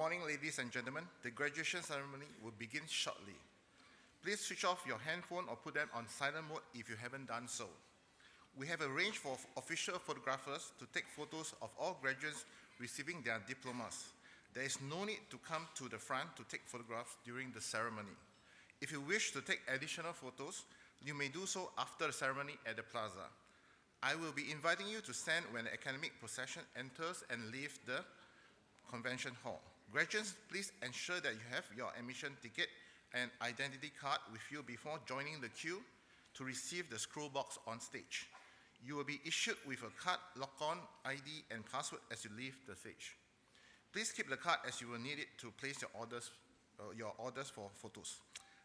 morning, ladies and gentlemen. The graduation ceremony will begin shortly. Please switch off your handphone or put them on silent mode if you haven't done so. We have arranged for official photographers to take photos of all graduates receiving their diplomas. There is no need to come to the front to take photographs during the ceremony. If you wish to take additional photos, you may do so after the ceremony at the plaza. I will be inviting you to stand when the academic procession enters and leaves the convention hall. Graduates, please ensure that you have your admission ticket and identity card with you before joining the queue to receive the scroll box on stage. You will be issued with a card, lock-on ID, and password as you leave the stage. Please keep the card as you will need it to place your orders for photos.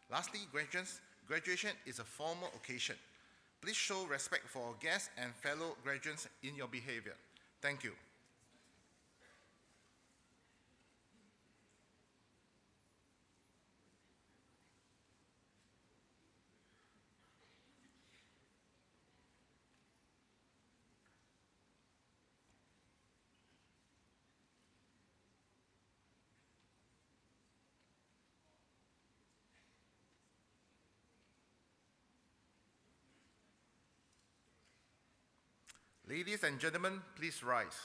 Lastly, graduates, graduation is a formal occasion. Please show respect for our guests and fellow graduates in your behavior. Thank you. Ladies and gentlemen, please rise.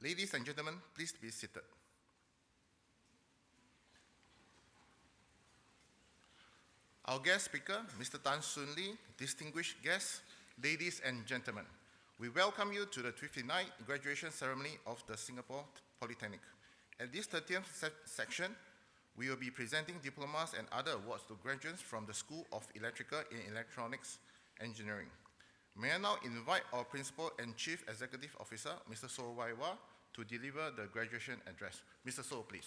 Ladies and gentlemen, please be seated. Our guest speaker, Mr. Tan Soon Lee, distinguished guests, ladies and gentlemen, we welcome you to the 59th graduation ceremony of the Singapore Polytechnic. At this 30th section, we will be presenting diplomas and other awards to graduates from the School of Electrical and Electronics Engineering. May I now invite our Principal and Chief Executive Officer, Mr. So Wai Wah, to deliver the graduation address. Mr. So, please.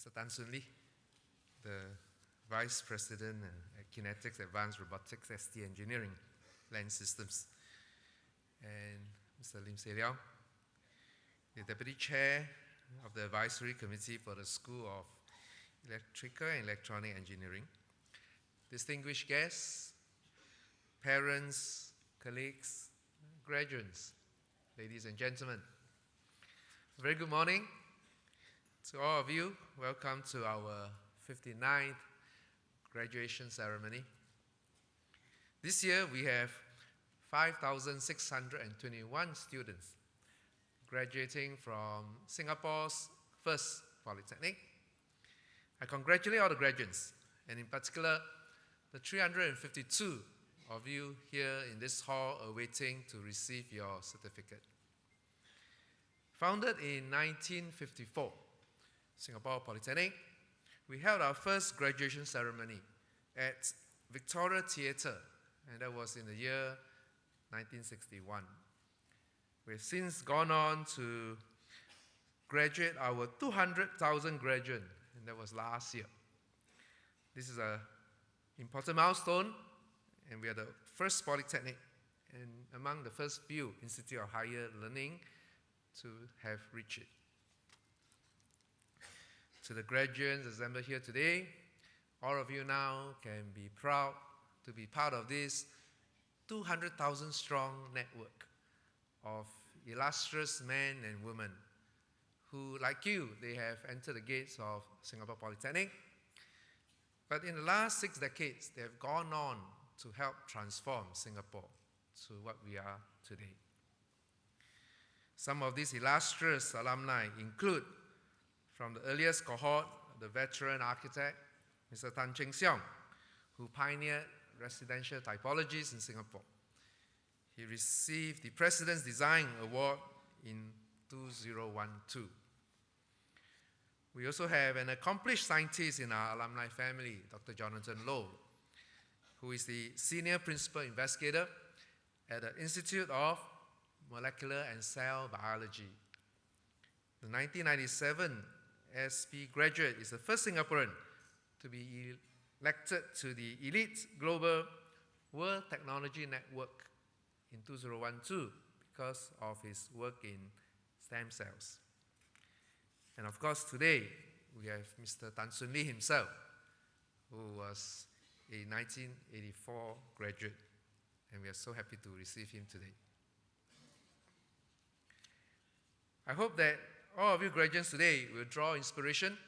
Mr. Tan Soon Lee, the Vice President at Kinetics Advanced Robotics ST Engineering, Land Systems, and Mr. Lim Se Liao, the Deputy Chair of the Advisory Committee for the School of Electrical and Electronic Engineering, distinguished guests, parents, colleagues, graduates, ladies and gentlemen. A very good morning to all of you. Welcome to our 59th graduation ceremony. This year we have 5,621 students graduating from Singapore's first Polytechnic. I congratulate all the graduates, and in particular, the 352 of you here in this hall awaiting to receive your certificate. Founded in 1954, Singapore Polytechnic, we held our first graduation ceremony at Victoria Theatre, and that was in the year 1961. We've since gone on to graduate our 200,000 graduates, and that was last year. This is an important milestone, and we are the first Polytechnic and among the first few institutes of higher learning to have reached it. To the graduates assembled here today, all of you now can be proud to be part of this 200,000 strong network of illustrious men and women who, like you, they have entered the gates of Singapore Polytechnic. But in the last 6 decades, they have gone on to help transform Singapore to what we are today. Some of these illustrious alumni include, from the earliest cohort, the veteran architect, Mr. Tan Cheng Siong, who pioneered residential typologies in Singapore. He received the President's Design Award in 2012. We also have an accomplished scientist in our alumni family, Dr. Jonathan Low, who is the Senior Principal Investigator at the Institute of Molecular and Cell Biology. The 1997 SP graduate is the first Singaporean to be elected to the elite global World Technology Network in 2012 because of his work in stem cells. And of course, today we have Mr. Tan Soon Lee himself, who was a 1984 graduate, and we are so happy to receive him today. I hope that all of you graduates today will draw inspiration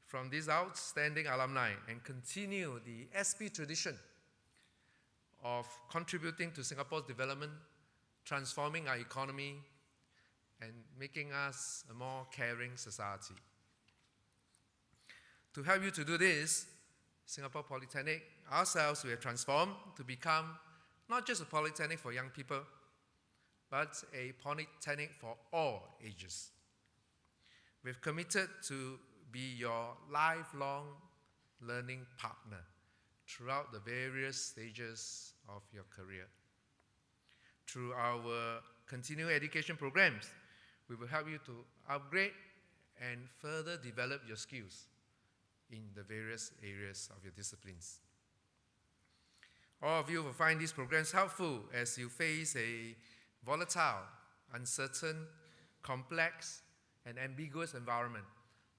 from these outstanding alumni and continue the SP tradition of contributing to Singapore's development, transforming our economy, and making us a more caring society. To help you to do this, Singapore Polytechnic, ourselves, we have transformed to become not just a polytechnic for young people, but a polytechnic for all ages. We've committed to be your lifelong learning partner throughout the various stages of your career. Through our continuing education programs, we will help you to upgrade and further develop your skills in the various areas of your disciplines. All of you will find these programs helpful as you face a volatile, uncertain, complex, and ambiguous environment,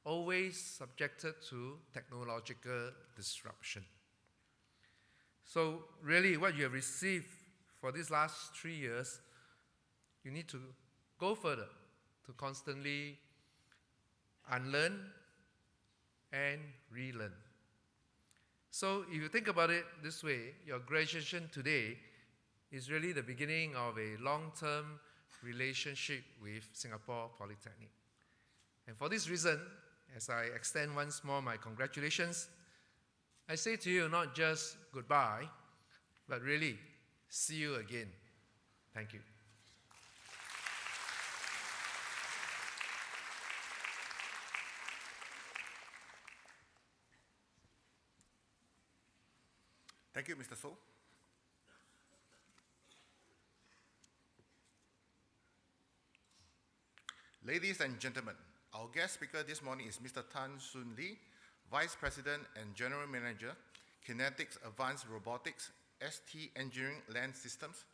always subjected to technological disruption. So really what you have received for these last 3 years, you need to go further to constantly unlearn and relearn. So if you think about it this way, your graduation today is really the beginning of a long-term relationship with Singapore Polytechnic. And for this reason, as I extend once more my congratulations, I say to you not just goodbye, but really, see you again. Thank you. Thank you, Mr. So. Ladies and gentlemen, Our guest speaker this morning is Mr. Tan Soon Lee, Vice President and General Manager, Kinetics Advanced Robotics, ST Engineering Land Systems.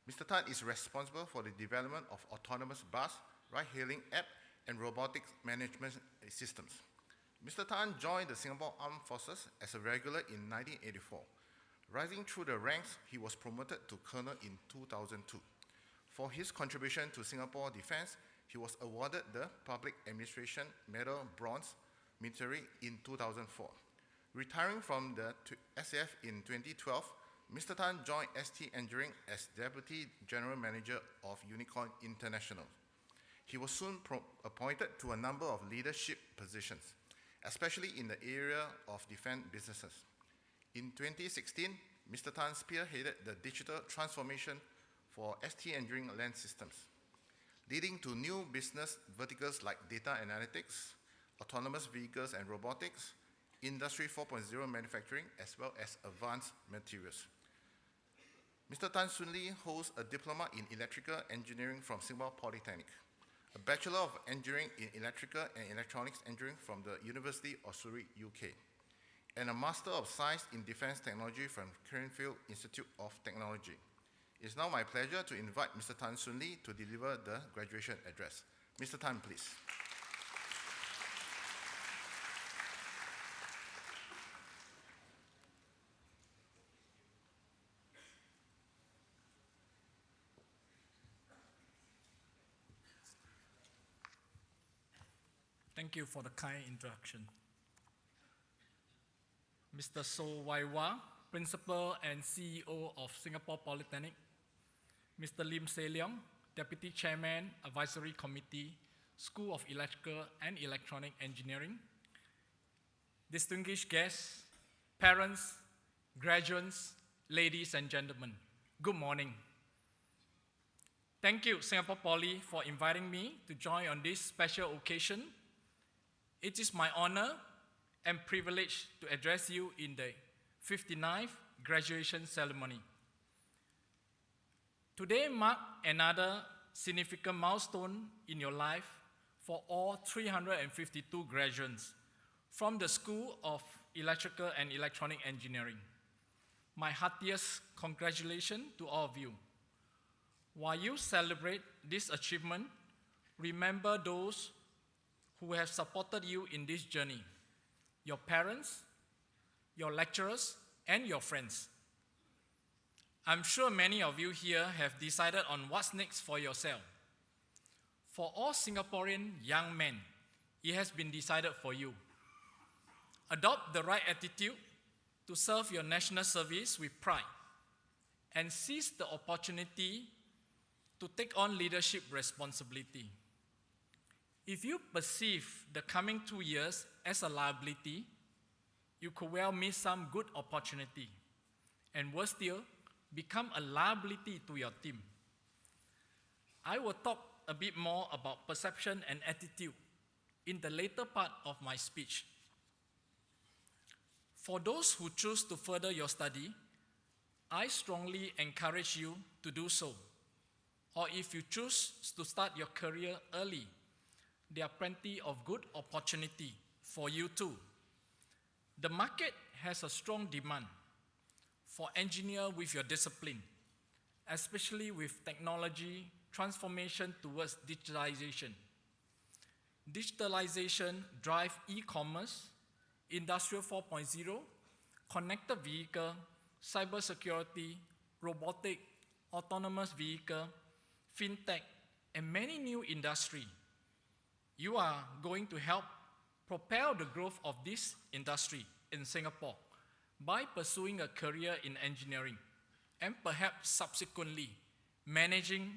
Mr. Tan is responsible for the development of autonomous bus, ride-hailing app, and robotics management systems. Mr. Tan joined the Singapore Armed Forces as a regular in 1984. Rising through the ranks, he was promoted to colonel in 2002. For his contribution to Singapore defense, he was awarded the Public Administration Medal Bronze Military in 2004. Retiring from the SAF in 2012, Mr. Tan joined ST Engineering as Deputy General Manager of Unicorn International. He was soon appointed to a number of leadership positions, especially in the area of defense businesses. In 2016, Mr. Tan spearheaded the digital transformation for ST Engineering Land Systems, leading to new business verticals like data analytics, autonomous vehicles and robotics, Industry 4.0 manufacturing, as well as advanced materials. Mr. Tan Soon Lee holds a diploma in electrical engineering from Singapore Polytechnic, a Bachelor of Engineering in Electrical and Electronics Engineering from the University of Surrey, UK, and a Master of Science in Defense Technology from Cranfield Institute of Technology. It's now my pleasure to invite Mr. Tan Soon Lee to deliver the graduation address. Mr. Tan, please. Thank you for the kind introduction. Mr. So Wai Wah, Principal and CEO of Singapore Polytechnic. Mr. Lim Se Leong, Deputy Chairman, Advisory Committee, School of Electrical and Electronic Engineering. Distinguished guests, parents, graduates, ladies and gentlemen, good morning. Thank you, Singapore Poly, for inviting me to join on this special occasion. It is my honor and privilege to address you in the 59th graduation ceremony. Today marks another significant milestone in your life for all 352 graduates from the School of Electrical and Electronic Engineering. My heartiest congratulations to all of you. While you celebrate this achievement, remember those who have supported you in this journey: your parents, your lecturers, and your friends. I'm sure many of you here have decided on what's next for yourself. For all Singaporean young men, it has been decided for you. Adopt the right attitude to serve your national service with pride and seize the opportunity to take on leadership responsibility. If you perceive the coming 2 years as a liability, you could well miss some good opportunity, and worse still, become a liability to your team. I will talk a bit more about perception and attitude in the later part of my speech. For those who choose to further your study, I strongly encourage you to do so. Or if you choose to start your career early, there are plenty of good opportunity for you too. The market has a strong demand for engineers with your discipline, especially with technology transformation towards digitalization. Digitalization drives e-commerce, Industrial 4.0, connected vehicle, cybersecurity, robotic, autonomous vehicle, fintech, and many new industries. You are going to help propel the growth of this industry in Singapore by pursuing a career in engineering and perhaps subsequently managing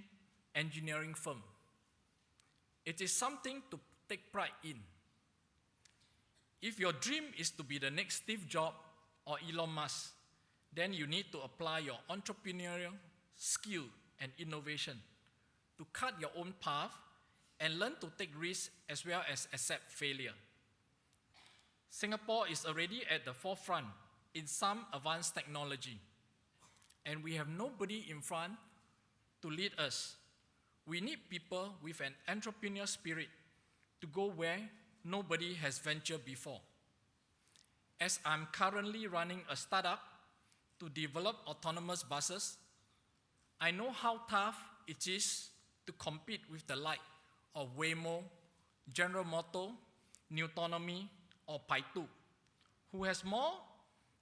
engineering firm. It is something to take pride in. If your dream is to be the next Steve Jobs or Elon Musk, then you need to apply your entrepreneurial skill and innovation to cut your own path and learn to take risks as well as accept failure. Singapore is already at the forefront in some advanced technology, and we have nobody in front to lead us. We need people with an entrepreneurial spirit to go where nobody has ventured before. As I'm currently running a startup to develop autonomous buses, I know how tough it is to compete with the like of Waymo, General Motors, Newtonomy, or Paitu, who has more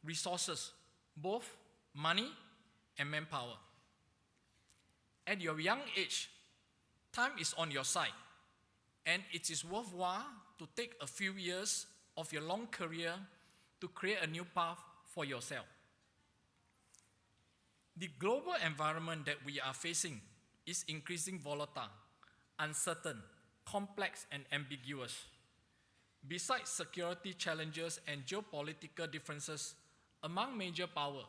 resources, both money and manpower. At your young age, time is on your side, and it is worthwhile to take a few years of your long career to create a new path for yourself. The global environment that we are facing is increasingly volatile, uncertain, complex, and ambiguous. Besides security challenges and geopolitical differences among major powers,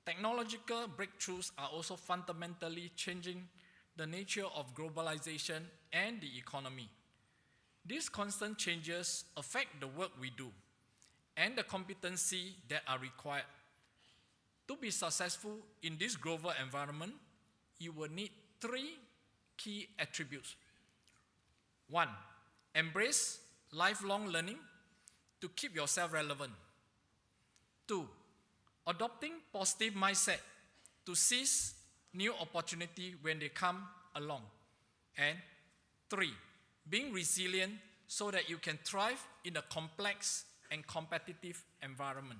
technological breakthroughs are also fundamentally changing the nature of globalization and the economy. These constant changes affect the work we do and the competency that are required. To be successful in this global environment, you will need three key attributes. 1, embrace lifelong learning to keep yourself relevant. 2, adopting positive mindset to seize new opportunity when they come along. And 3, being resilient so that you can thrive in a complex and competitive environment.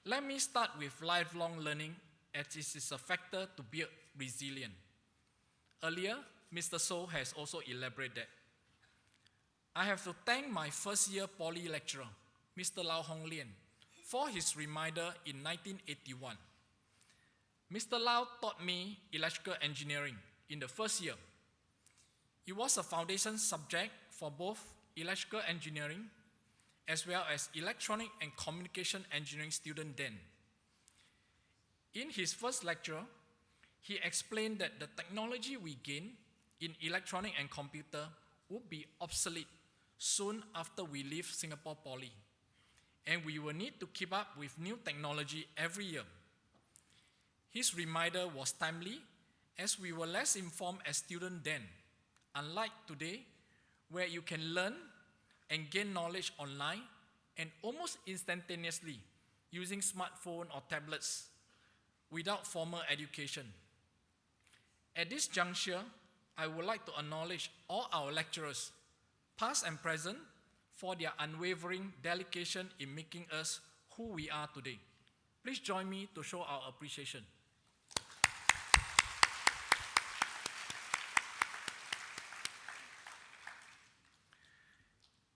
Let me start with lifelong learning, as it is a factor to build resilience. Earlier, Mr. So has also elaborated that. I have to thank my first year Poly lecturer, Mr. Lau Hong Lian, for his reminder in 1981. Mr. Lau taught me electrical engineering in the first year. It was a foundation subject for both electrical engineering as well as electronic and communication engineering students then. In his first lecture, he explained that the technology we gain in electronic and computer would be obsolete soon after we leave Singapore Poly, and we will need to keep up with new technology every year. His reminder was timely, as we were less informed as students then, unlike today, where you can learn and gain knowledge online and almost instantaneously using smartphone or tablets without formal education. At this juncture, I would like to acknowledge all our lecturers, past and present, for their unwavering dedication in making us who we are today. Please join me to show our appreciation.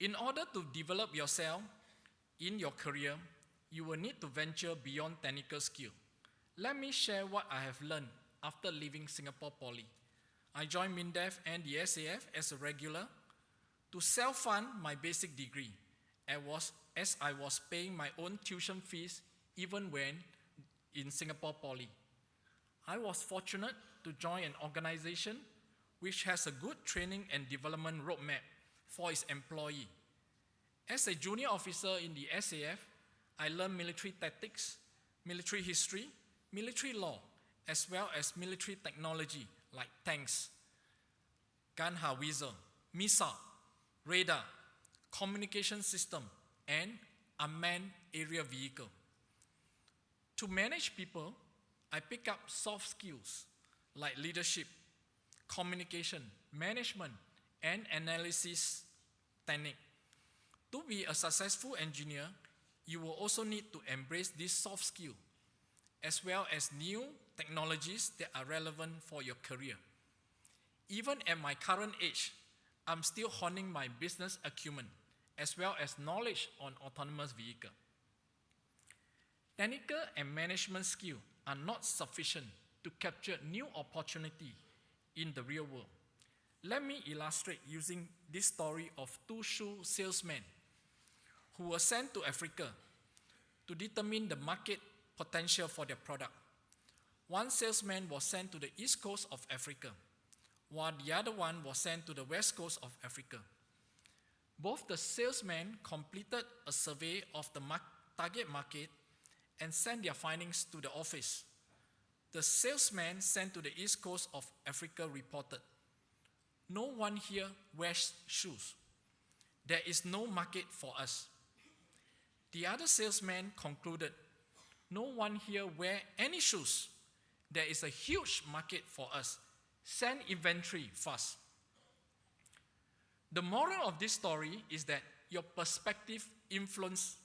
In order to develop yourself in your career, you will need to venture beyond technical skill. Let me share what I have learned after leaving Singapore Poly. I joined MINDEF and the SAF as a regular to self-fund my basic degree, as I was paying my own tuition fees even when in Singapore Poly. I was fortunate to join an organization which has a good training and development roadmap for its employee. As a junior officer in the SAF, I learned military tactics, military history, military law, as well as military technology like tanks, gun howitzer, missile, radar, communication system, and unmanned aerial vehicle. To manage people, I pick up soft skills like leadership, communication, management, and analysis technique. To be a successful engineer, you will also need to embrace this soft skill, as well as new technologies that are relevant for your career. Even at my current age, I'm still honing my business acumen, as well as knowledge on autonomous vehicle. Technical and management skills are not sufficient to capture new opportunity in the real world. Let me illustrate using this story of two shoe salesmen who were sent to Africa to determine the market potential for their product. One salesman was sent to the east coast of Africa, while the other one was sent to the west coast of Africa. Both the salesmen completed a survey of the target market and sent their findings to the office. The salesman sent to the east coast of Africa reported, no one here wears shoes. There is no market for us. The other salesman concluded, no one here wear any shoes. There is a huge market for us. Send inventory fast. The moral of this story is that your perspective influences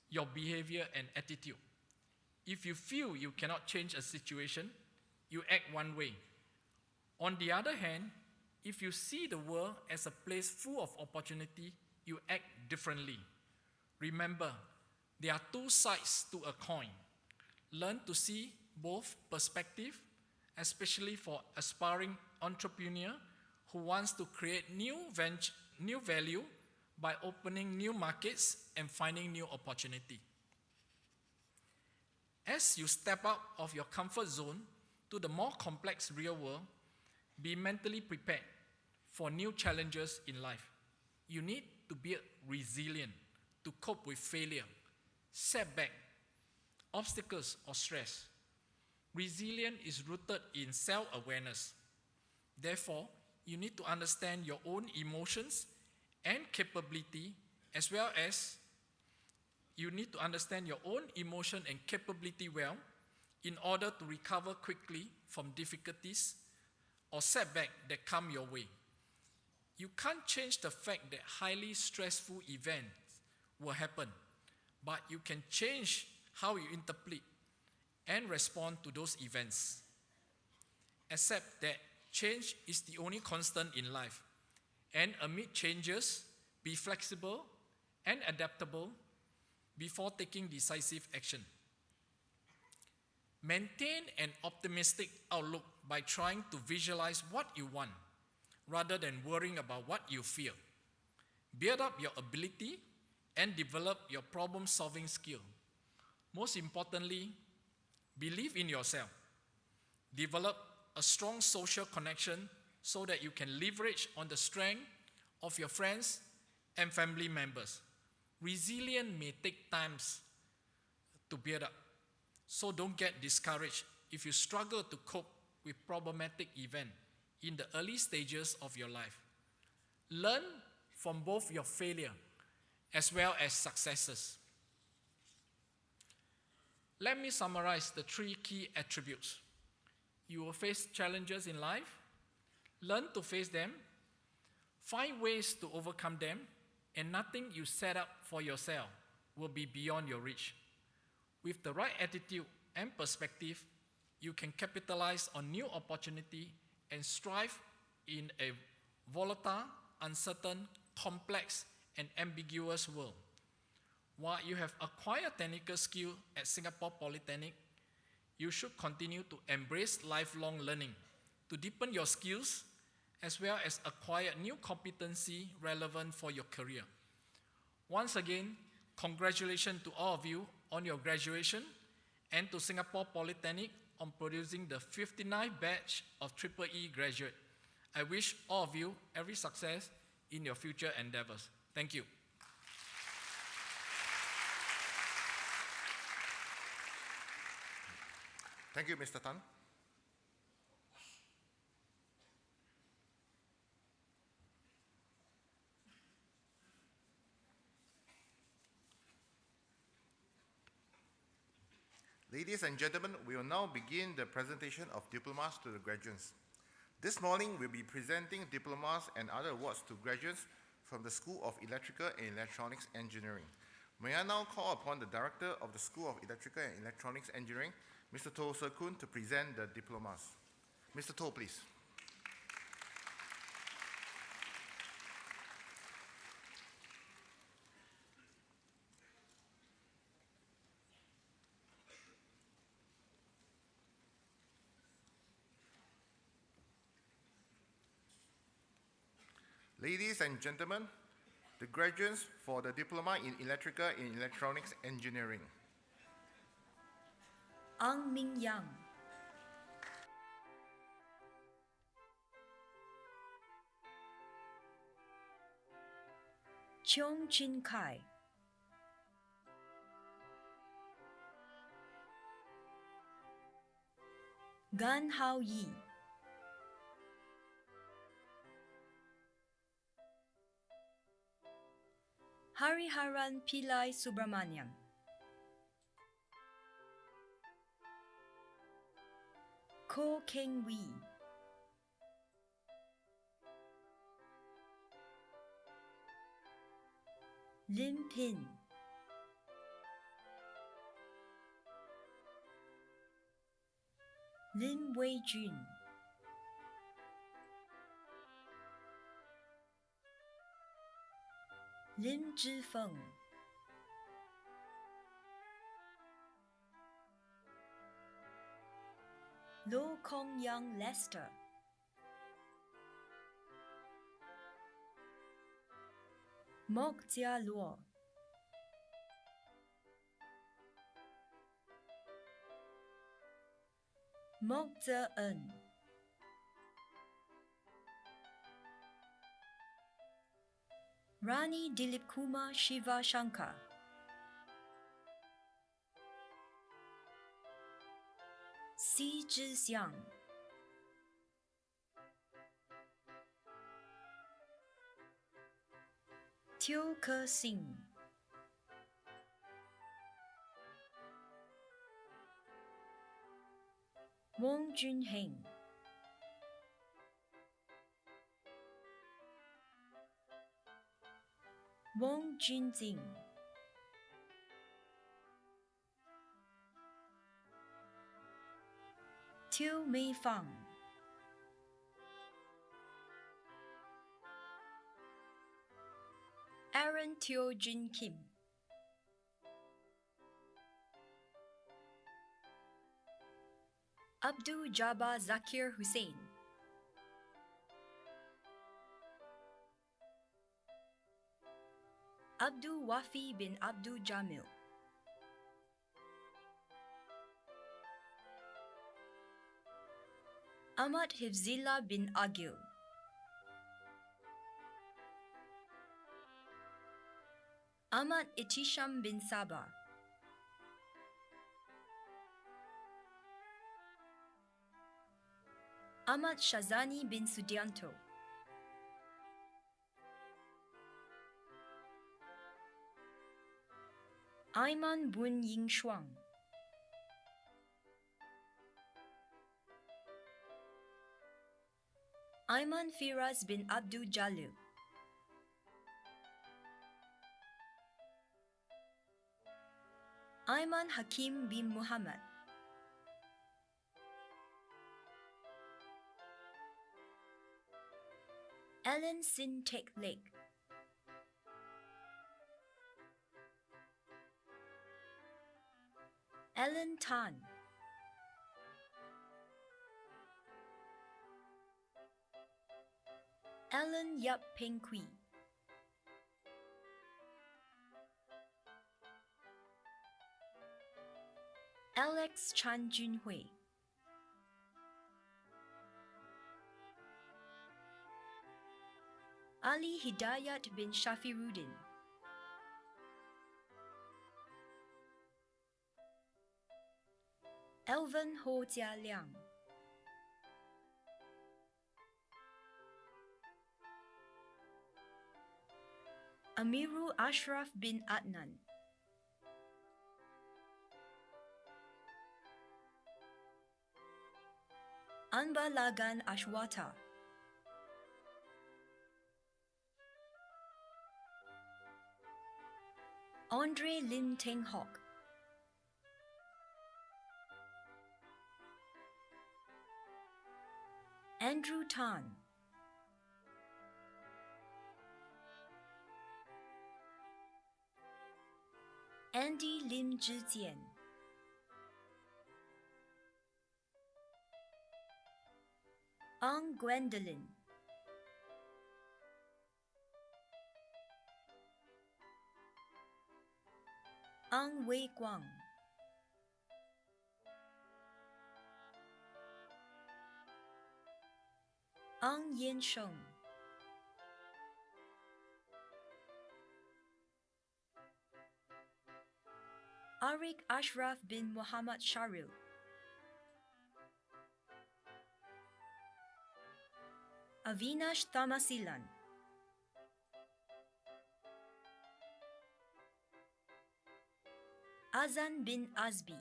your behavior and attitude. If you feel you cannot change a situation, you act one way. On the other hand, if you see the world as a place full of opportunity, you act differently. Remember, there are two sides to a coin. Learn to see both perspectives, especially for aspiring entrepreneur who wants to create new value by opening new markets and finding new opportunity. As you step out of your comfort zone to the more complex real world, be mentally prepared for new challenges in life. You need to be resilient to cope with failure, setback, obstacles, or stress. Resilience is rooted in self-awareness. Therefore, you need to understand your own emotions and capability, as well as you need to understand your own emotion and capability well in order to recover quickly from difficulties or setback that come your way. You can't change the fact that highly stressful events will happen, but you can change how you interpret and respond to those events. Accept that change is the only constant in life, and amid changes, be flexible and adaptable before taking decisive action. Maintain an optimistic outlook by trying to visualize what you want, rather than worrying about what you fear. Build up your ability and develop your problem-solving skill. Most importantly, believe in yourself. Develop a strong social connection so that you can leverage on the strength of your friends and family members. Resilience may take time to build up, so don't get discouraged if you struggle to cope with problematic events in the early stages of your life. Learn from both your failure as well as successes. Let me summarize the 3 key attributes. You will face challenges in life, learn to face them, find ways to overcome them, and nothing you set up for yourself will be beyond your reach. With the right attitude and perspective, you can capitalize on new opportunity and strive in a volatile, uncertain, complex, and ambiguous world. While you have acquired technical skill at Singapore Polytechnic, you should continue to embrace lifelong learning to deepen your skills as well as acquire new competency relevant for your career. Once again, congratulations to all of you on your graduation and to Singapore Polytechnic on producing the 59th batch of EEE graduate. I wish all of you every success in your future endeavors. Thank you. Thank you, Mr. Tan. Ladies and gentlemen, we will now begin the presentation of diplomas to the graduates. This morning, we'll be presenting diplomas and other awards to graduates from the School of Electrical and Electronics Engineering. May I now call upon the Director of the School of Electrical and Electronics Engineering, Mr. Toh Sekun, to present the diplomas. Mr. Toh, please. Ladies and gentlemen, the graduates for the Diploma in Electrical and Electronics Engineering. Ang Ming Yang, Cheong Chin Kai, Gan Hao Yi, Hariharan Pillai Subramaniam, Ko Keng Wee, Lim Pin, Lim Wei Jun, Lim Zhifeng, Lo Kong Yang Lester, Mok Jia Luo, Mok Ze En, Rani Dilip Kumar Shiva Shankar, Si Zhixiang, Teo Ke Sing, Wong Jun Heng, Wong Jun Jing, Teo Mei Fang, Aaron Teo Jin Kim, Abdul Jabbar Zakir Hussain, Abdul Wafi bin Abdul Jamil, Ahmad Hifzillah bin Agil, Ahmad Itisham bin Sabah, Ahmad Shazani bin Sudianto, Ayman Bun Ying Shuang, Ayman Firaz bin Abdul Jalil, Ayman Hakim bin Muhammad, Alan Sin Tek Lake, Alan Tan, Alan Yap Peng Kui, Alex Chan Jun Hui, Ali Hidayat bin Shafiruddin, Elvin Ho Jia Liang, Amiru Ashraf bin Adnan, Anba Lagan Ashwata, Andre Lim Teng Hock, Andrew Tan, Andy Lim Zhijian, Ang Gwendolyn, Ang Wei Guang, Ang Yen Sheng, Arik Ashraf bin Muhammad Sharil, Avinash Thamasilan, Azan bin Azbi,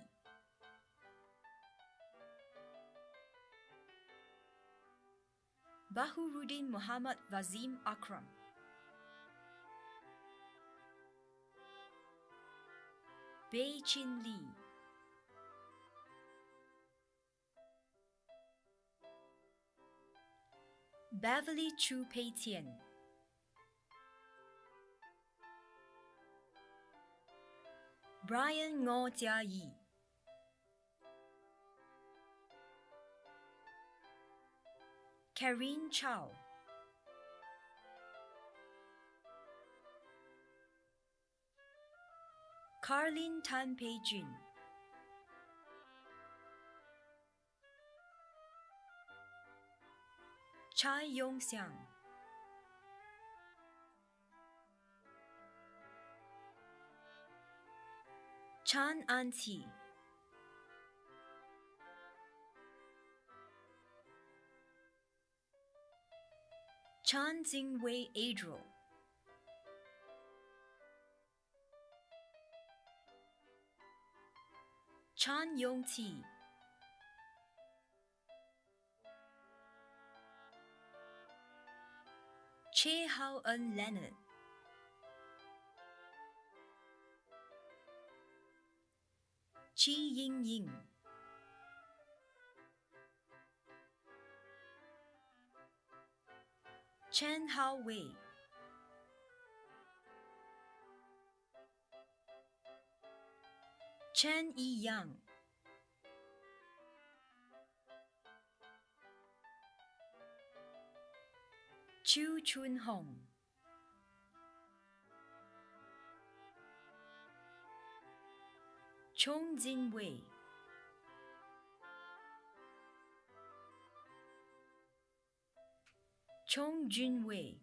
Bahuruddin Muhammad Vazim Akram, Bei Chin Lee, Beverly Chu Pei Tian, Brian Ngo Jia Yi, Karine Chow, Carlin Tan Pei Jun, Chai Yong Xiang, Chan An Ti, Chan Jingwei Adriel, Chan Yong Ti, Che Hao En Leonard, Chi Ying Ying, Chen Hao Wei, Chen Yi Yang, Chu Chun Hong, Chong Jin Wei, Chong Jun Wei,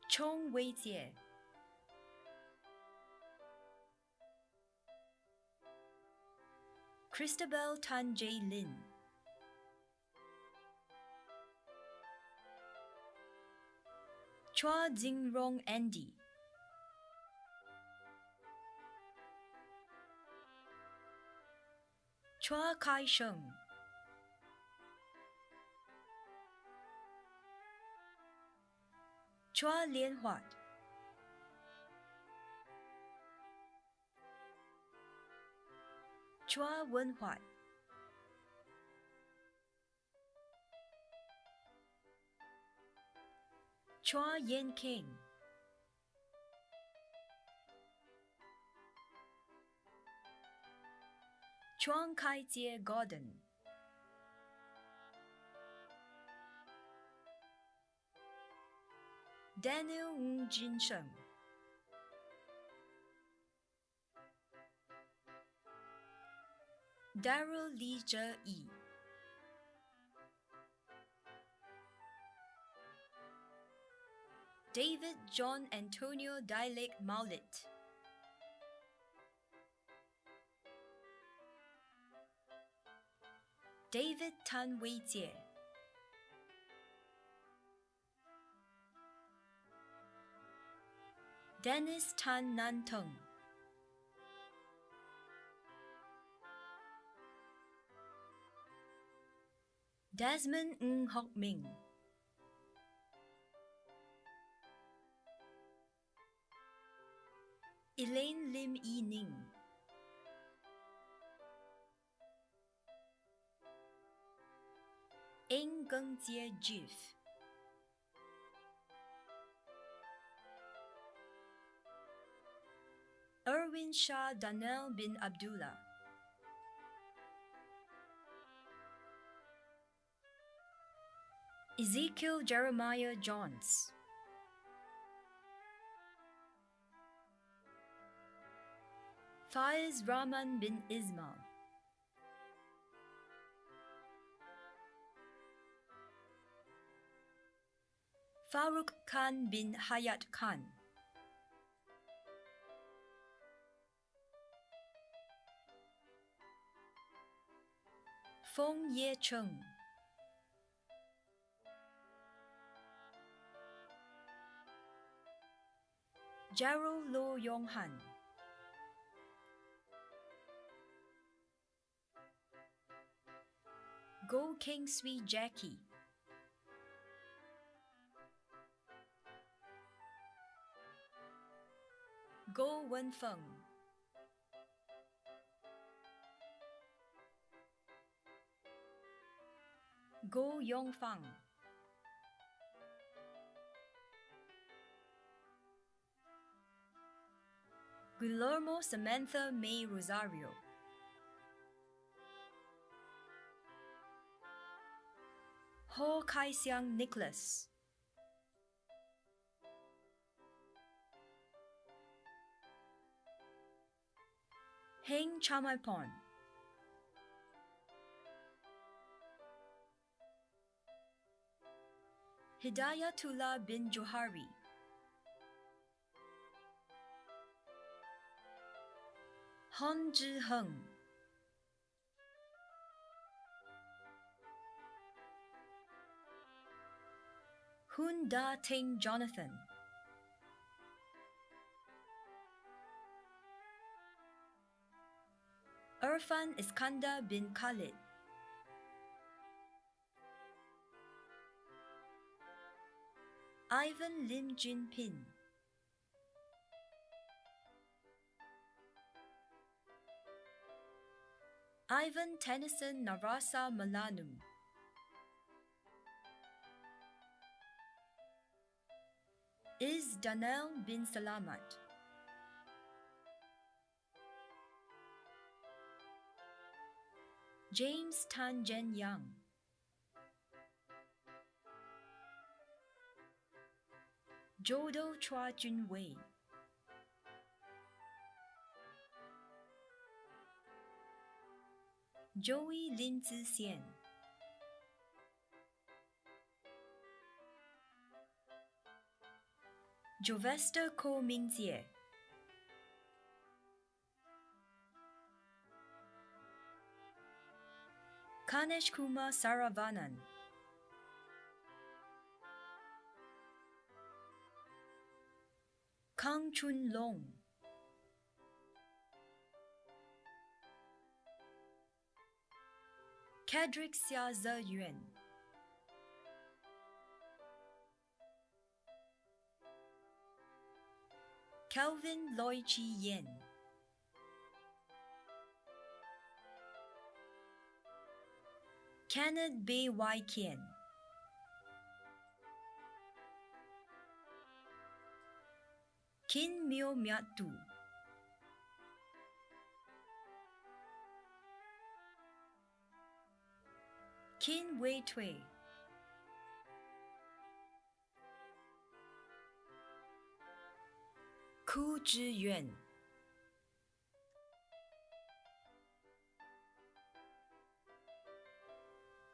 Chong Wei Jie, Christabel Tan J Lin, Chua Jingrong Andy, Chua Kai Sheng, Chua Lian Huat, Chua Wen Huat, Chua Yen King, Chuang Kai Jie Gordon, Daniel Ng Jin Sheng, Daryl Lee Zhe Yi, David John Antonio Dilek Maulit, David Tan Wei Jie, Dennis Tan Nan Teng, Desmond Ng Hock Ming, Elaine Lim Yi Ning, Eng Geng Jie Jif, Erwin Shah Danel bin Abdullah, Ezekiel Jeremiah Johns, Faiz Rahman bin Ismail, Farooq Khan bin Hayat Khan, Fong Ye Cheng, Gerald Lo Yong Han, Go King Sui Jackie, Go Wen Feng, Go Yong Fang, Guillermo Samantha May Rosario, Ho Kai Xiang Nicholas, Heng Chamaipon, Hidayatullah bin Johari, Han Zhi Heng, Hun Da Ting Jonathan, Irfan Iskandar bin Khalid, Ivan Lim Jin Pin, Ivan Tennyson Narasa Malanum, Is Danel bin Salamat, James Tan Jen Yang, Jodo Chua Jun Wei, Joey Lin Zixian, Jovester Ko Mingjie, Kanesh Kumar Saravanan, Kang Chun Long, Kedrick Xia Ze Yuan, Kelvin Loi Chi Yen, Kenneth B. Y. Kien, Kin Myo Myat Tu, Kin Wei Tui, Ku Zhi Yuan,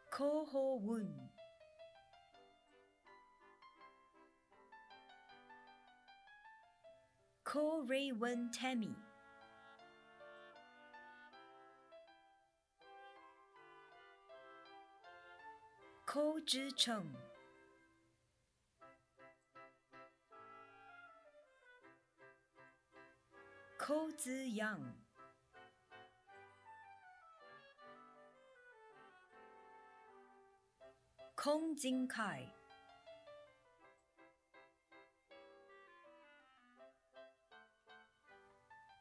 Ko Ho Woon, Ko Ray Wen Tammy, Ko Zhi Cheng, Ko Zi Yang, Kong Jing Kai,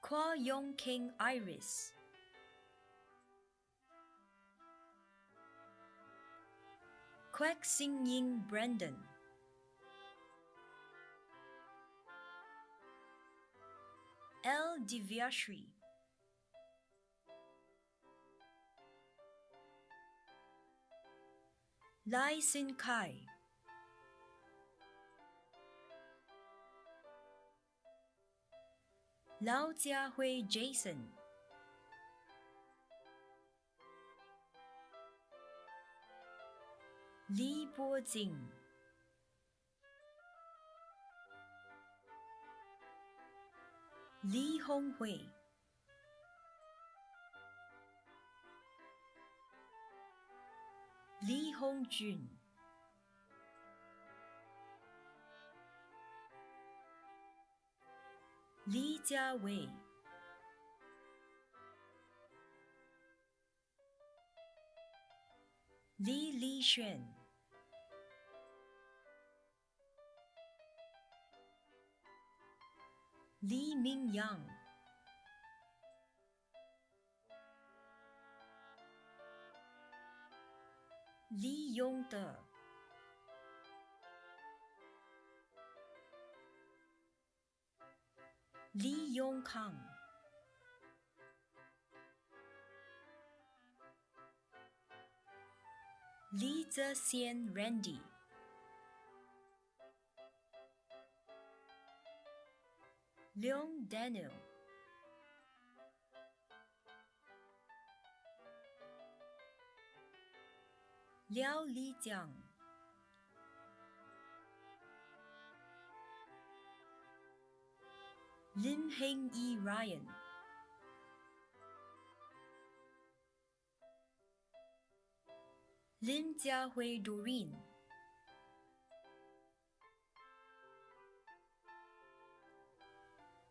Kwa Yong King Iris, Kwek Sing Ying Brandon, L. Divyashri, Lai Sin Kai, Lao Jiahui Jason, Li Bojing, Li Honghui, Li Hongjun, Li Jiawei, Li Lixuan, Li Mingyang, Li Yongde, Li Yongkang, Li Zesian Randy, Leong Daniel, Liao Lijiang, Lim Heng Yi Ryan, Lim Jiahui Doreen,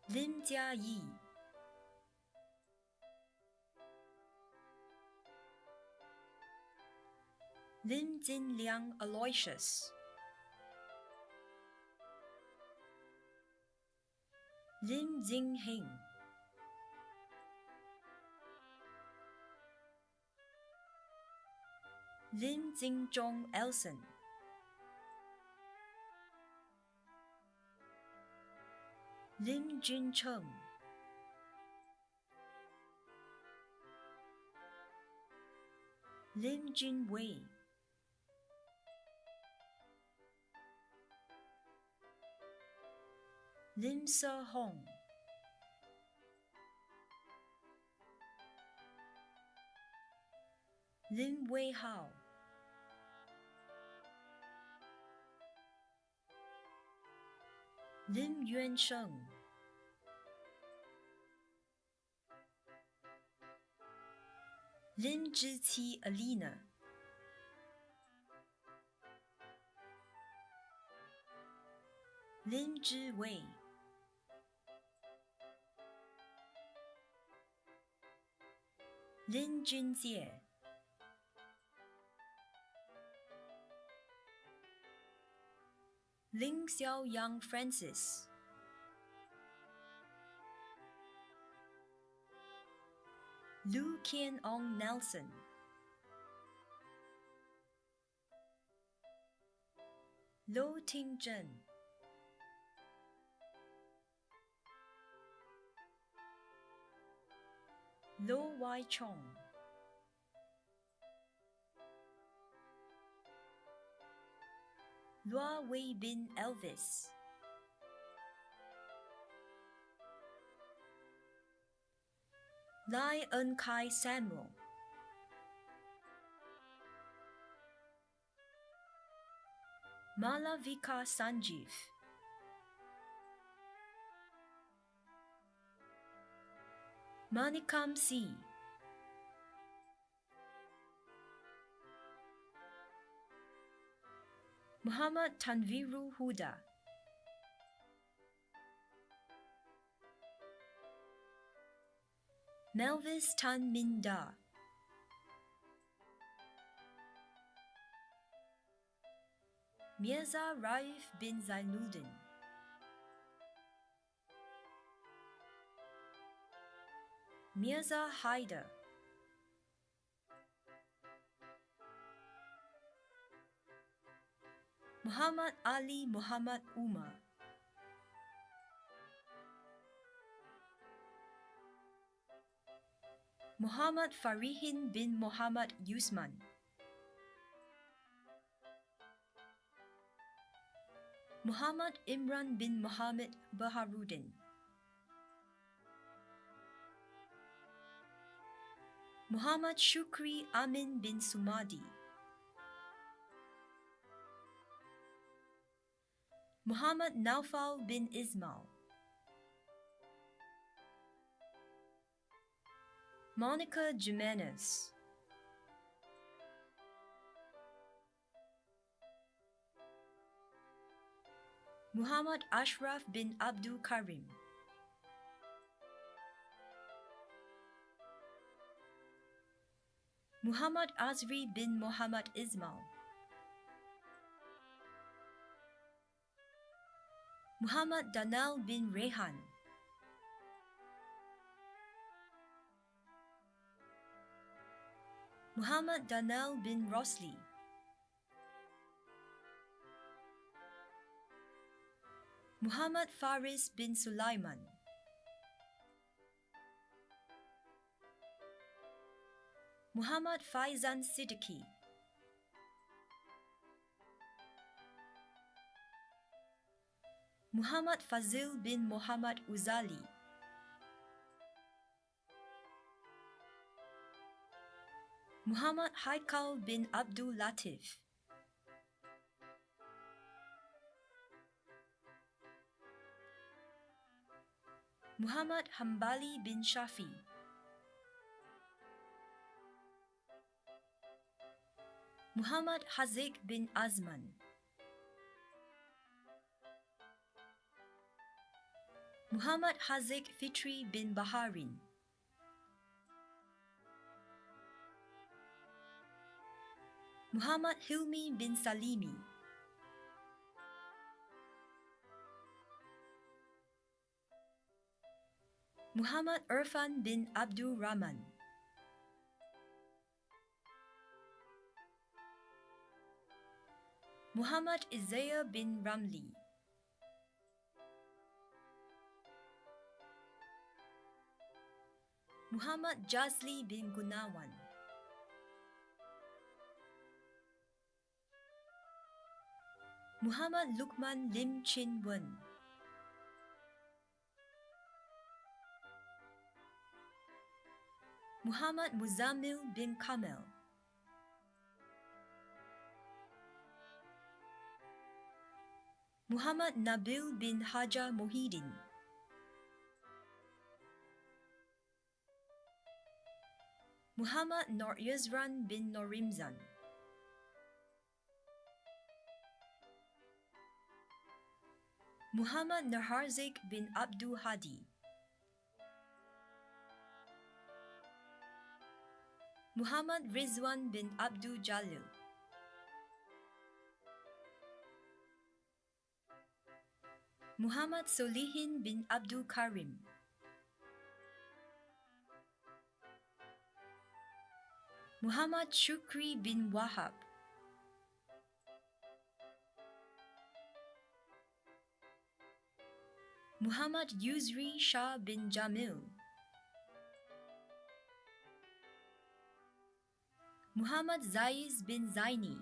Lim Jiayi, Lim Jinliang Aloysius, Lim Jingheng, Lim Jingzhong Elson, Lim Juncheng, Lim Junwei, Lim Se-hong, Lim Wei-hao, Lim Yuansheng, Lim Zhiqi Alina, Lim Zhiwei, Lin Junjie, Ling Xiaoyang Francis, Lu Qianong Nelson, Lo Tingzhen, Lo Wai Chong, Lua Wei Bin Elvis, Lai En Kai Samuel, Malavika Sanjeev, Manikam C, Muhammad Tanviru Huda, Melvis Tan Min Da, Mirza Raif bin Zainuddin, Mirza Haider, Muhammad Ali Muhammad Umar, Muhammad Farihin bin Muhammad Yusman, Muhammad Imran bin Muhammad Baharuddin, Muhammad Shukri Amin bin Sumadi, Muhammad Naufal bin Ismail, Monica Jimenez, Muhammad Ashraf bin Abdul Karim, Muhammad Azri bin Muhammad Ismail, Muhammad Danal bin Rehan, Muhammad Danal bin Rosli, Muhammad Faris bin Sulaiman, Muhammad Faizan Siddiqui, Muhammad Fazil bin Muhammad Uzali, Muhammad Haikal bin Abdul Latif, Muhammad Hambali bin Shafi, Muhammad Hazik bin Azman, Muhammad Hazik Fitri bin Baharin, Muhammad Hilmi bin Salimi, Muhammad Irfan bin Abdul Rahman, Muhammad Isaiah bin Ramli, Muhammad Jazli bin Gunawan, Muhammad Lukman Lim Chin Wen, Muhammad Muzammil bin Kamel, Muhammad Nabil bin Haja Mohidin, Muhammad Nur Yuzran bin Norimzan, Muhammad Naharzik bin Abdul Hadi, Muhammad Rizwan bin Abdul Jalil, Muhammad Solihin bin Abdul Karim, Muhammad Shukri bin Wahab, Muhammad Yusri Shah bin Jamil, Muhammad Zaiz bin Zaini,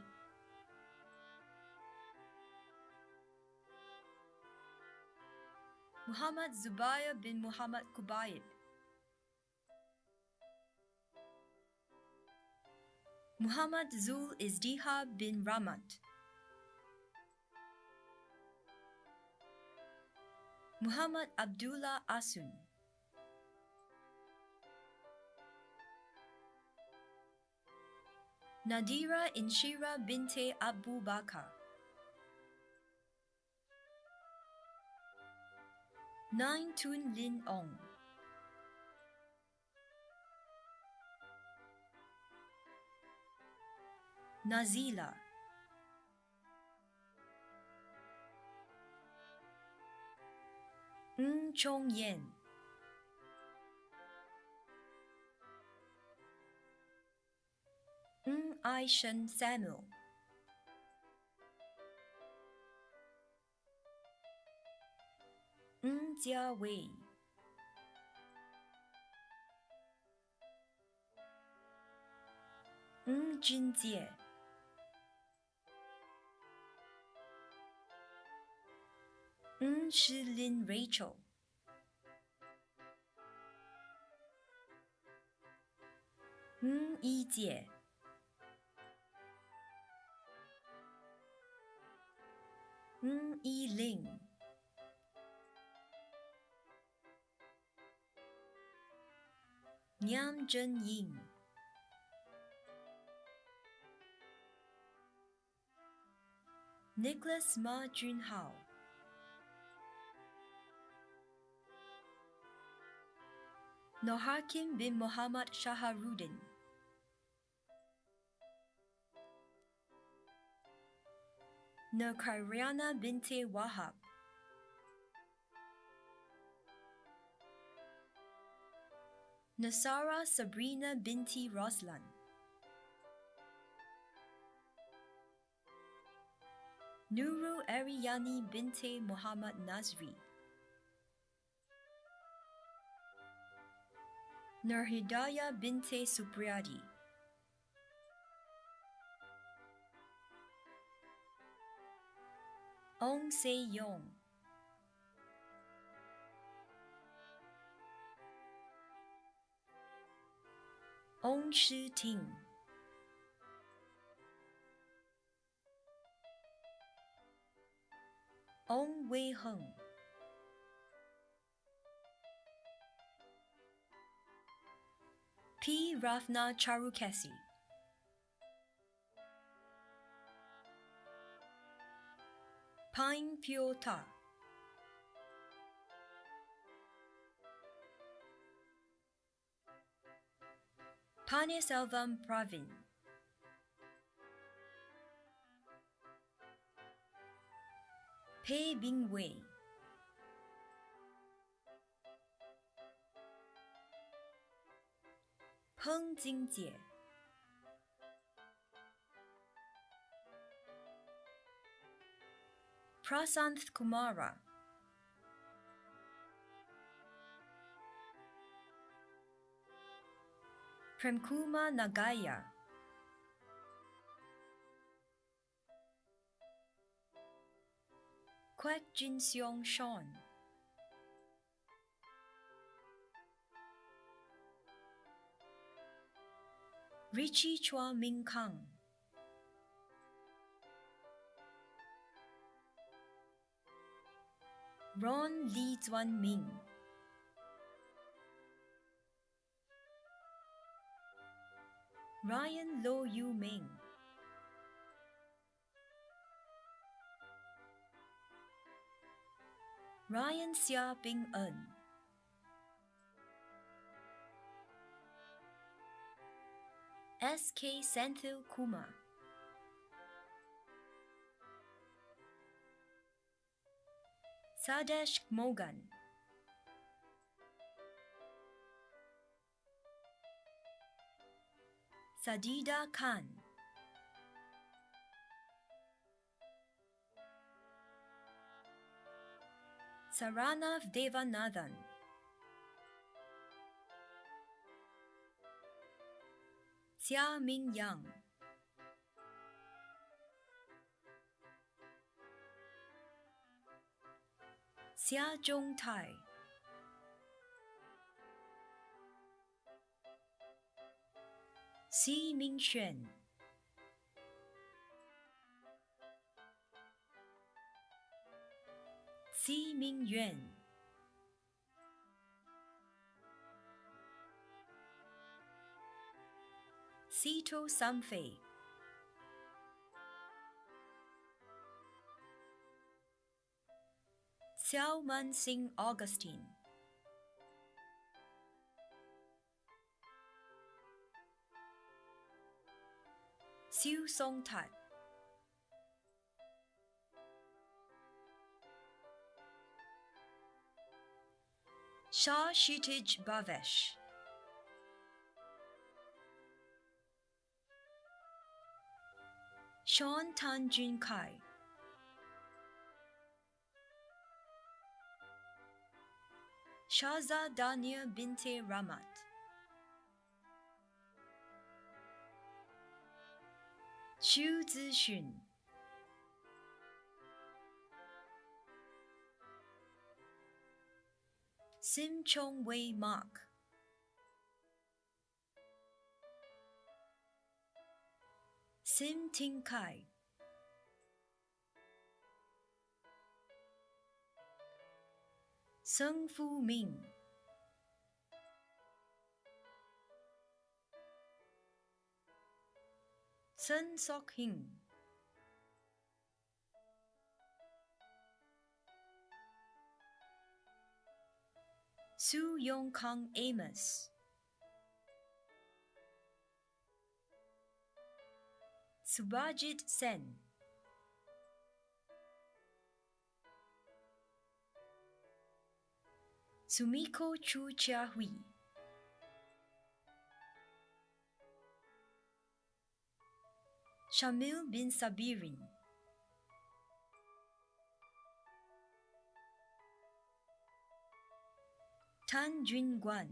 Muhammad Zubair bin Muhammad Kubayib, Muhammad Zul Izdihab bin Ramat, Muhammad Abdullah Asun, Nadira Inshira binte Abu Bakar, Nine Tun Lin Ong, Nazila, Chong Yen, Aishan Samuel, Jia Wei, Jinjie, Shilin Rachel, Yijie, Yiling, Niam Zhen Ying, Nicholas Ma Junhao, Nohakim bin Muhammad Shaharuddin, Nurkhairiana binti Wahab, Nasara Sabrina binti Roslan, Nuru Ariyani binti Muhammad Nazri, Nurhidaya binti Supriyadi, Ong Se-yong, Ong Shi-ting, Ong Wei-heng, P. Rafna Charukesi, Pine Pyota, Paneselvam Pravin, Pei Bingwei, Peng Jingjie, Prasanth Kumara, Premkuma Nagaya, Kwek Jin-seong Sean, Richie Chua Ming Kang, Ron Lee Zuan Ming, Ryan Lo Yu Ming, Ryan Xia Bing En, S.K. Senthil Kumar, Sadesh Mogan, Sadida Khan, Saranav Devanathan, Xia Ming Yang, Xia Zhong Tai, Xi Mingxuan, Xi Mingyuan, Sito Samfei, Xiao Man Sing Augustine, Xiu Song Tat, Shah Shitij Bhavesh, Sean Tan Jun Kai, Shaza Dania Binte Ramat, Xu Zixun, Sim Chong Wei Mark, Sim Ting Kai, Sung Fu Ming, Sun Sok Hing, Su Yong Kang Amos, Subhajit Sen, Sumiko Chu Chia Hui, Shamil bin Sabirin, Tan Jun Guan,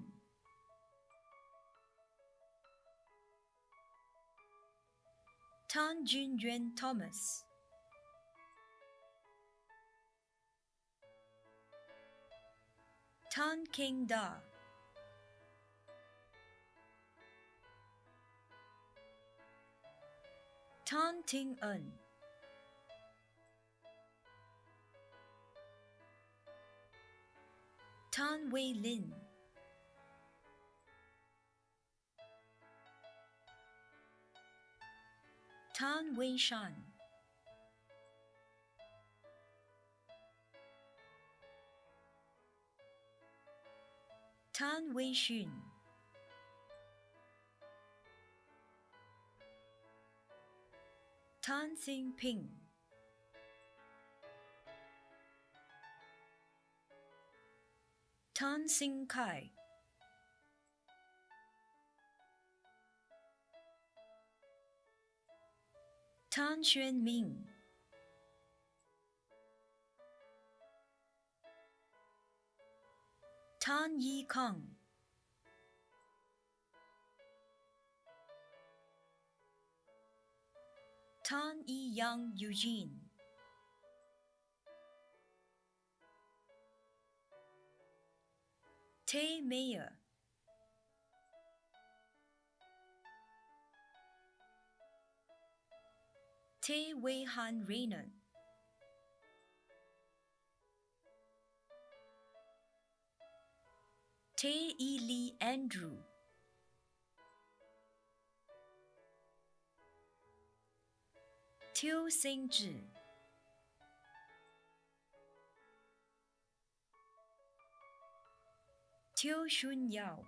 Tan Jun Yuan Thomas, Tan King Da, Tan Ting En, Tan Wei Lin, Tan Wei Shan, Tan Wei Xun, Tan Xing Ping, Tan Xing Kai, Tan Xuan Ming, Tan Yi Kang, Tan Yi Yang Eugene, Tay Mayer, Tay Wei Han Rainer, Tay E Lee Andrew, Tiu Sing Zhi, Tiu Shun Yao,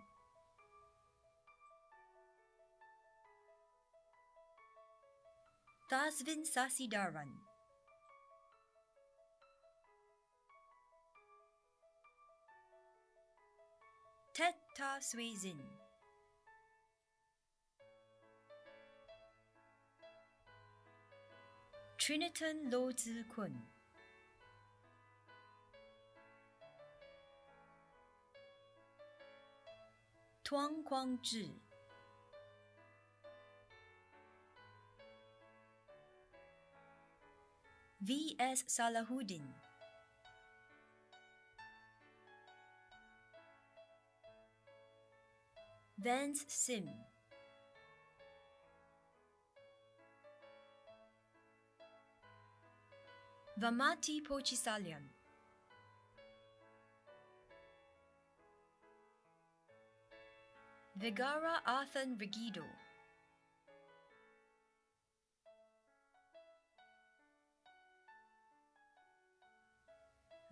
Tasvin Sasidaran, Tet Ta Suizin, Triniton Lo Zi Kun, Tuang Kwang Zhi, V.S. Salahuddin, Vance Sim, Vamati Pochisalyan, Vigara Arthur Rigido,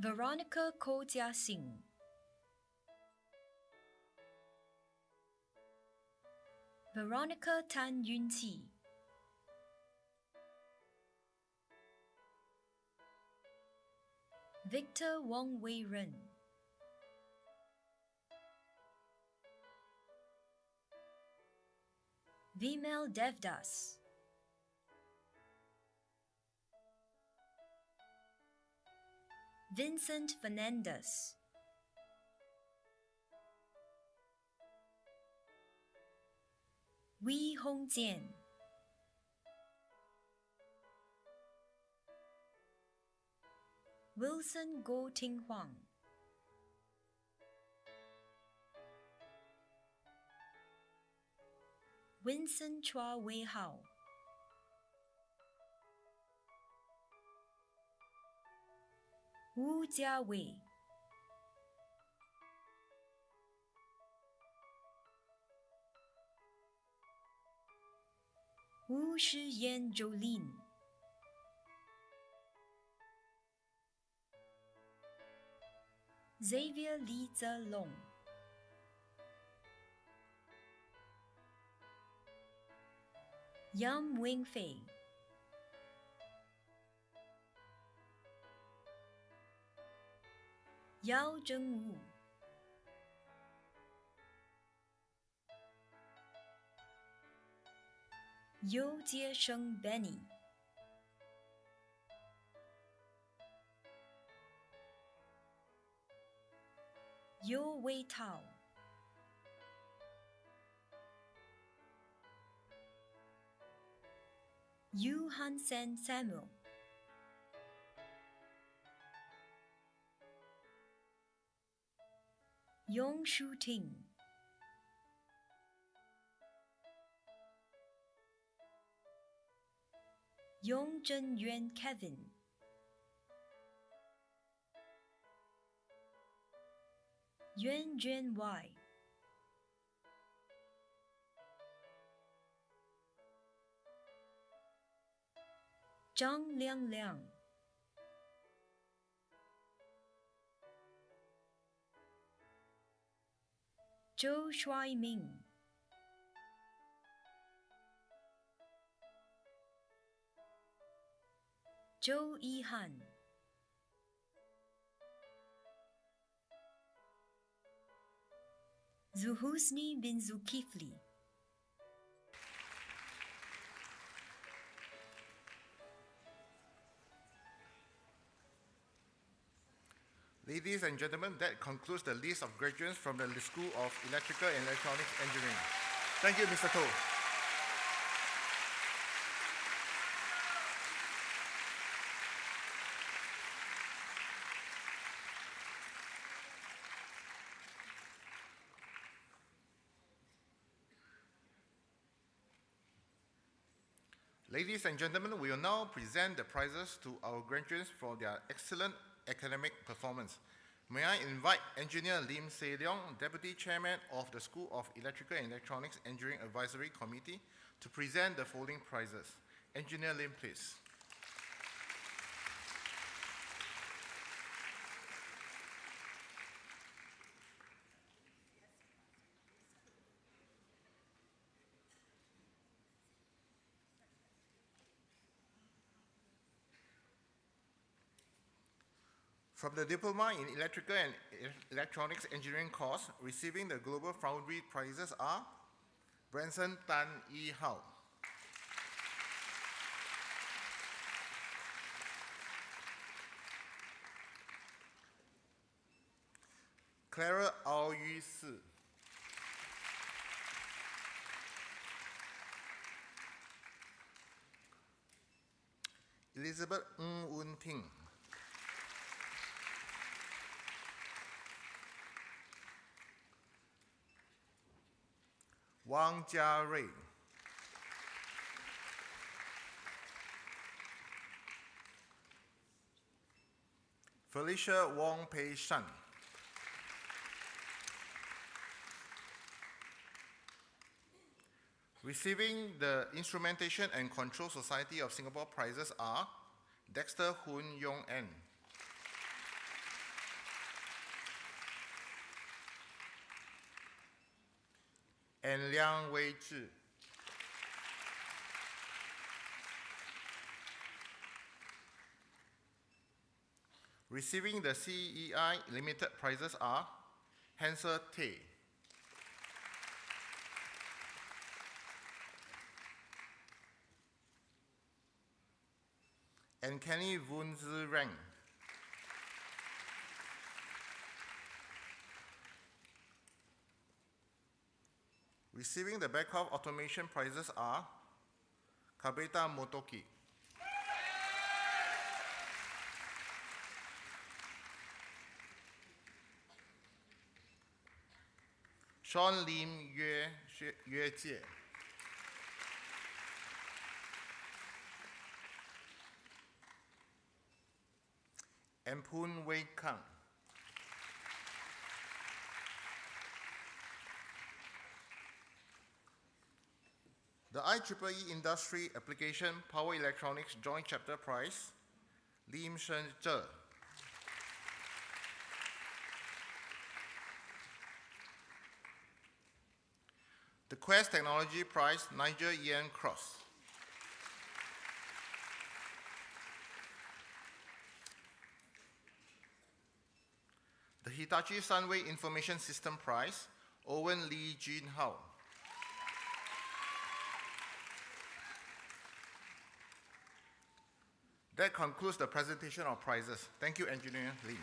Veronica Ko Tia Singh, Veronica Tan Yun Ti, Victor Wong Wei Ren, Vimal Devdas, Vincent Fernandez, Wee Hong Jian, Wilson Go Ting Huang, Winston Chua Wei Hao, Wu Jiawei, Wu Shiyan Jolene, Xavier Li Zhelong, Yam Wingfei, Yao Zhengwu, 优接生 Benny， 优威涛，优汉森 Samuel， 雍舒婷，雍正元 Kevin， 袁娟 Y， 张亮亮，周帅明，周一涵，Zuhusni bin Zulkifli， Ladies and gentlemen, that concludes the list of graduates from the School of Electrical and Electronics Engineering. Thank you, Mr. To. Ladies and gentlemen, we will now present the prizes to our graduates for their excellent academic performance. May I invite Engineer Lim Se Leong, Deputy Chairman of the School of Electrical and Electronics Engineering Advisory Committee, to present the following prizes. Engineer Lim, please. From the Diploma in Electrical and Electronics Engineering course, receiving the Global Foundry prizes are Branson Tan Yi Hao, Clara Ao Yu Si, Elizabeth Ng Woon Ting, Wang Jia Rui, Felicia Wong Pei Shan, receiving the Instrumentation and Control Society of Singapore prizes are Dexter Hun Yong En, and Liang Wei Zhi. Receiving the CEI Limited prizes are Hansel Tay, and Kenny Vun Zi Reng. Receiving the Backhoff Automation prizes are Kabeta Motoki, Sean Lim Yue Jie, and Poon Wei Kang. The IEEE Industry Application Power Electronics Joint Chapter Prize, Lim Shen Zhe. The Quest Technology Prize, Nigel Ian Cross. The Hitachi Sunway Information System Prize, Owen Lee Jin Hao. That concludes the presentation of prizes. Thank you, Engineer Lee.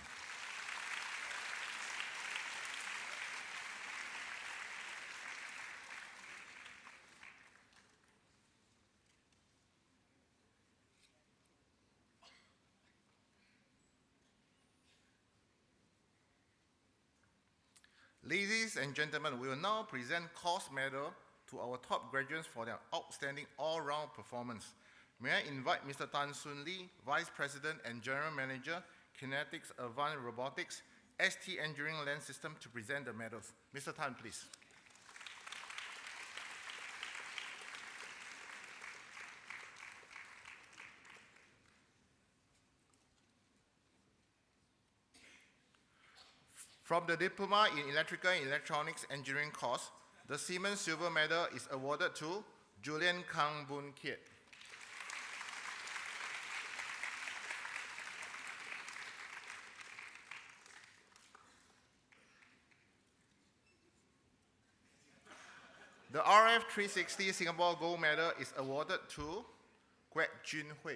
Ladies and gentlemen, we will now present course medal to our top graduates for their outstanding all-round performance. May I invite Mr. Tan Soon Lee, Vice President and General Manager, Kinetics Advanced Robotics, ST Engineering Land System, to present the medals. Mr. Tan, please. From the Diploma in Electrical and Electronics Engineering course, the Siemens Silver Medal is awarded to Julian Kang Boon Kiet. The RF 360 Singapore Gold Medal is awarded to Kwek Jun Hui.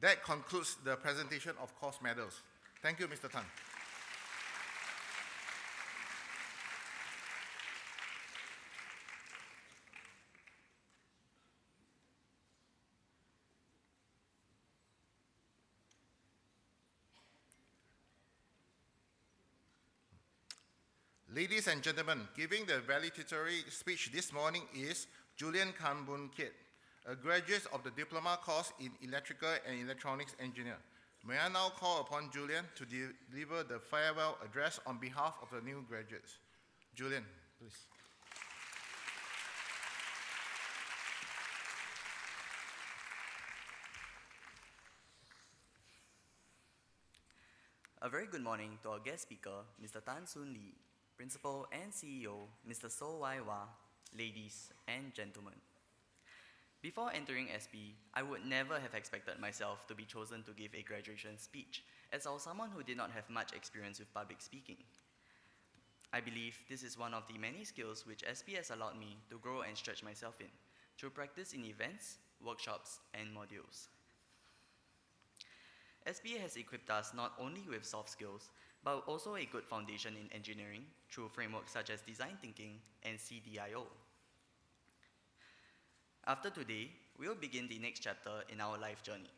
That concludes the presentation of course medals. Thank you, Mr. Tan. Ladies and gentlemen, giving the valedictory speech this morning is Julian Kan Boon Kiet, a graduate of the Diploma course in Electrical and Electronics Engineer. May I now call upon Julian to deliver the farewell address on behalf of the new graduates. Julian, please. A very good morning to our guest speaker, Mr. Tan Soon Lee, Principal and CEO, Mr. So Wai Wah, ladies and gentlemen. Before entering SB, I would never have expected myself to be chosen to give a graduation speech, as I was someone who did not have much experience with public speaking. I believe this is one of the many skills which SB has allowed me to grow and stretch myself in, through practice in events, workshops, and modules. SB has equipped us not only with soft skills, but also a good foundation in engineering through frameworks such as design thinking and CDIO. After today, we'll begin the next chapter in our life journey.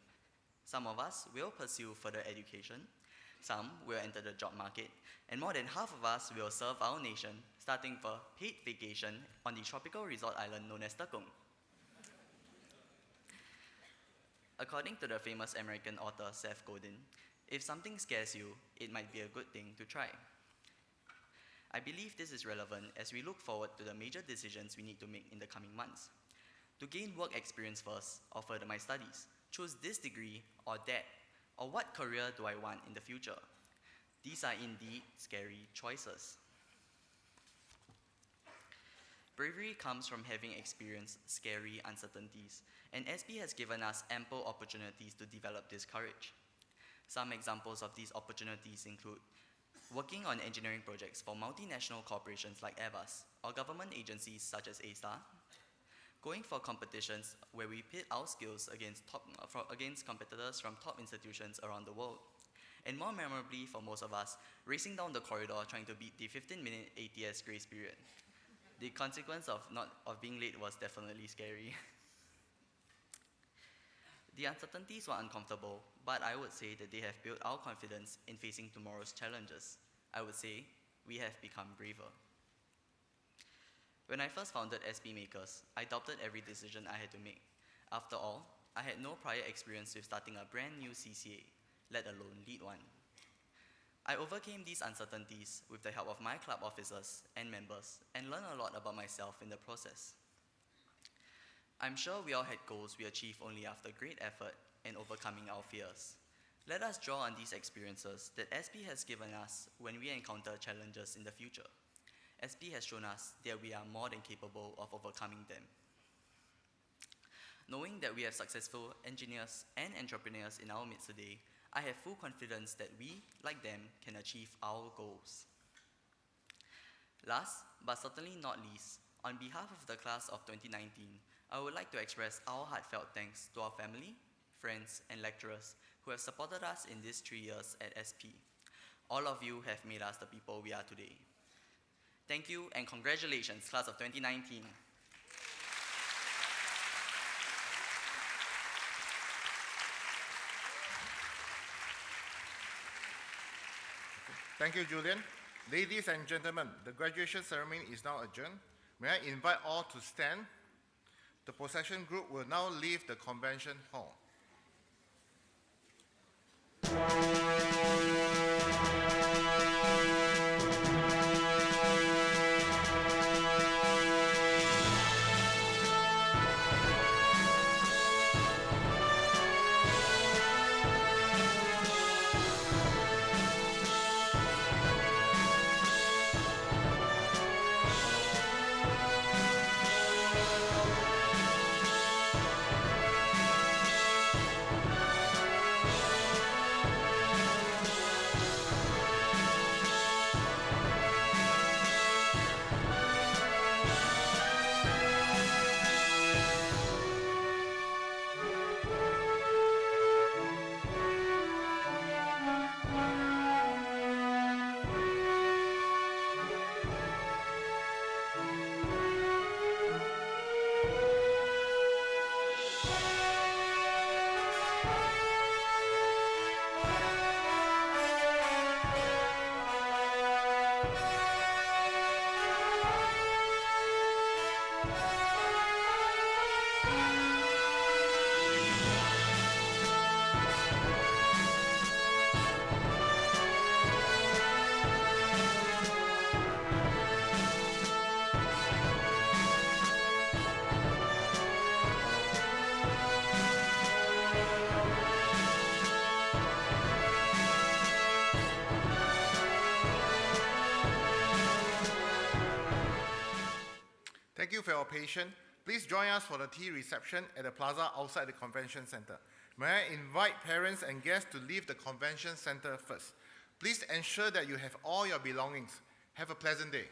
Some of us will pursue further education, some will enter the job market, and more than half of us will serve our nation, starting for paid vacation on the tropical resort island known as Tekong. According to the famous American author Seth Godin, if something scares you, it might be a good thing to try. I believe this is relevant as we look forward to the major decisions we need to make in the coming months. To gain work experience first, or further my studies, choose this degree or that, or what career do I want in the future? These are indeed scary choices. Bravery comes from having experienced scary uncertainties, and SB has given us ample opportunities to develop this courage. Some examples of these opportunities include working on engineering projects for multinational corporations like Airbus, or government agencies such as A*STAR, going for competitions where we pit our skills against competitors from top institutions around the world, and more memorably for most of us, racing down the corridor trying to beat the 15-minute ATS grace period. The consequence of being late was definitely scary. The uncertainties were uncomfortable, but I would say that they have built our confidence in facing tomorrow's challenges. I would say we have become braver. When I first founded SB Makers, I doubted every decision I had to make. After all, I had no prior experience with starting a brand new CCA, let alone lead one. I overcame these uncertainties with the help of my club officers and members and learned a lot about myself in the process. I'm sure we all had goals we achieved only after great effort and overcoming our fears. Let us draw on these experiences that SB has given us when we encounter challenges in the future. SB has shown us that we are more than capable of overcoming them. Knowing that we have successful engineers and entrepreneurs in our midst today, I have full confidence that we, like them, can achieve our goals. Last, but certainly not least, on behalf of the class of 2019, I would like to express our heartfelt thanks to our family, friends, and lecturers who have supported us in these 3 years at SP. All of you have made us the people we are today. Thank you and congratulations, class of 2019. Thank you, Julian. Ladies and gentlemen, the graduation ceremony is now adjourned. May I invite all to stand? The procession group will now leave the convention hall. Thank you for your patience. Please join us for the tea reception at the plaza outside the convention center. May I invite parents and guests to leave the convention center first. Please ensure that you have all your belongings. Have a pleasant day.